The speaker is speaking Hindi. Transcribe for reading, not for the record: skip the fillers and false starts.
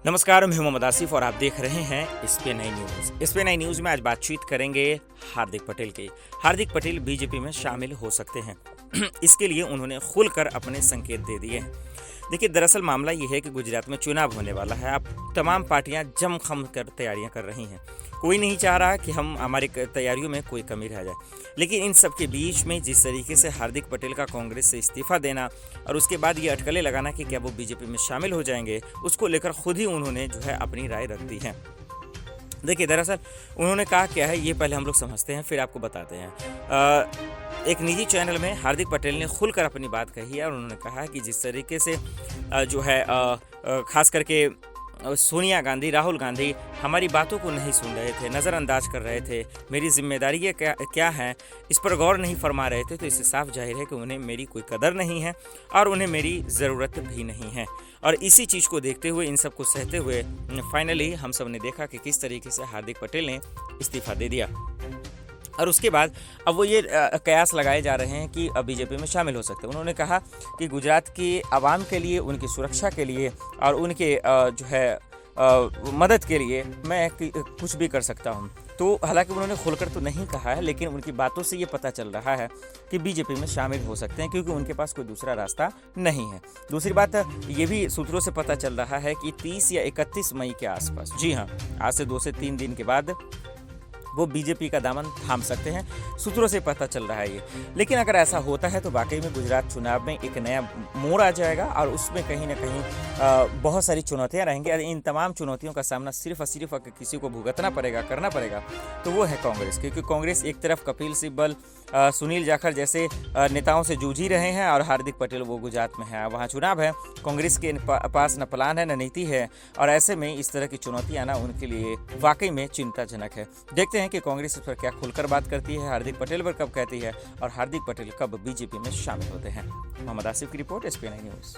नमस्कार, मैं मोहम्मद आसिफ और आप देख रहे हैं SPN9 न्यूज़। SPN9 न्यूज़ में आज बातचीत करेंगे हार्दिक पटेल की। हार्दिक पटेल बीजेपी में शामिल हो सकते हैं। इसके लिए उन्होंने खुलकर अपने संकेत दे दिए हैं। देखिए, दरअसल मामला ये है कि गुजरात में चुनाव होने वाला है। अब तमाम पार्टियां जम खम कर तैयारियां कर रही हैं। कोई नहीं चाह रहा कि हमारी तैयारियों में कोई कमी रह जाए। लेकिन इन सब के बीच में जिस तरीके से हार्दिक पटेल का कांग्रेस से इस्तीफा देना और उसके बाद ये अटकलें लगाना कि क्या वो बीजेपी में शामिल हो जाएंगे, उसको लेकर खुद ही उन्होंने जो है अपनी राय रख दी है। देखिए, दरअसल उन्होंने कहा क्या है, ये पहले हम लोग समझते हैं, फिर आपको बताते हैं। एक निजी चैनल में हार्दिक पटेल ने खुलकर अपनी बात कही है और उन्होंने कहा कि जिस तरीके से जो है खास करके सोनिया गांधी, राहुल गांधी हमारी बातों को नहीं सुन रहे थे, नज़रअंदाज कर रहे थे, मेरी जिम्मेदारी क्या है इस पर गौर नहीं फरमा रहे थे, तो इससे साफ जाहिर है कि उन्हें मेरी कोई कदर नहीं है और उन्हें मेरी ज़रूरत भी नहीं है। और इसी चीज़ को देखते हुए, इन सब को सहते हुए फाइनली हम सब ने देखा कि किस तरीके से हार्दिक पटेल ने इस्तीफा दे दिया। और उसके बाद अब वो ये कयास लगाए जा रहे हैं कि अब बीजेपी में शामिल हो सकते हैं। उन्होंने कहा कि गुजरात की आवाम के लिए, उनकी सुरक्षा के लिए और उनके जो है मदद के लिए मैं कुछ भी कर सकता हूं। तो हालांकि उन्होंने खुलकर तो नहीं कहा है, लेकिन उनकी बातों से ये पता चल रहा है कि बीजेपी में शामिल हो सकते हैं, क्योंकि उनके पास कोई दूसरा रास्ता नहीं है। दूसरी बात ये भी सूत्रों से पता चल रहा है कि 30 या 31 मई के आसपास, जी हाँ, आज से 2 से 3 दिन के बाद वो बीजेपी का दामन थाम सकते हैं। सूत्रों से पता चल रहा है ये। लेकिन अगर ऐसा होता है तो वाकई में गुजरात चुनाव में एक नया मोड़ आ जाएगा और उसमें कहीं ना कहीं बहुत सारी चुनौतियां रहेंगी। और इन तमाम चुनौतियों का सामना सिर्फ और सिर्फ अगर किसी को भुगतना पड़ेगा, करना पड़ेगा, तो वो है कांग्रेस। क्योंकि कांग्रेस एक तरफ कपिल सिब्बल, सुनील जाखड़ जैसे नेताओं से जूझ ही रहे हैं और हार्दिक पटेल वो गुजरात में है, वहाँ चुनाव है। कांग्रेस के पास न प्लान है न नीति है, और ऐसे में इस तरह की चुनौतियां ना उनके लिए वाकई में चिंताजनक है। देखते हैं कि कांग्रेस इस पर क्या खुलकर बात करती है, हार्दिक पटेल पर कब कहती है और हार्दिक पटेल कब बीजेपी में शामिल होते हैं। मोहम्मद आसिफ की रिपोर्ट, SPN9 न्यूज़।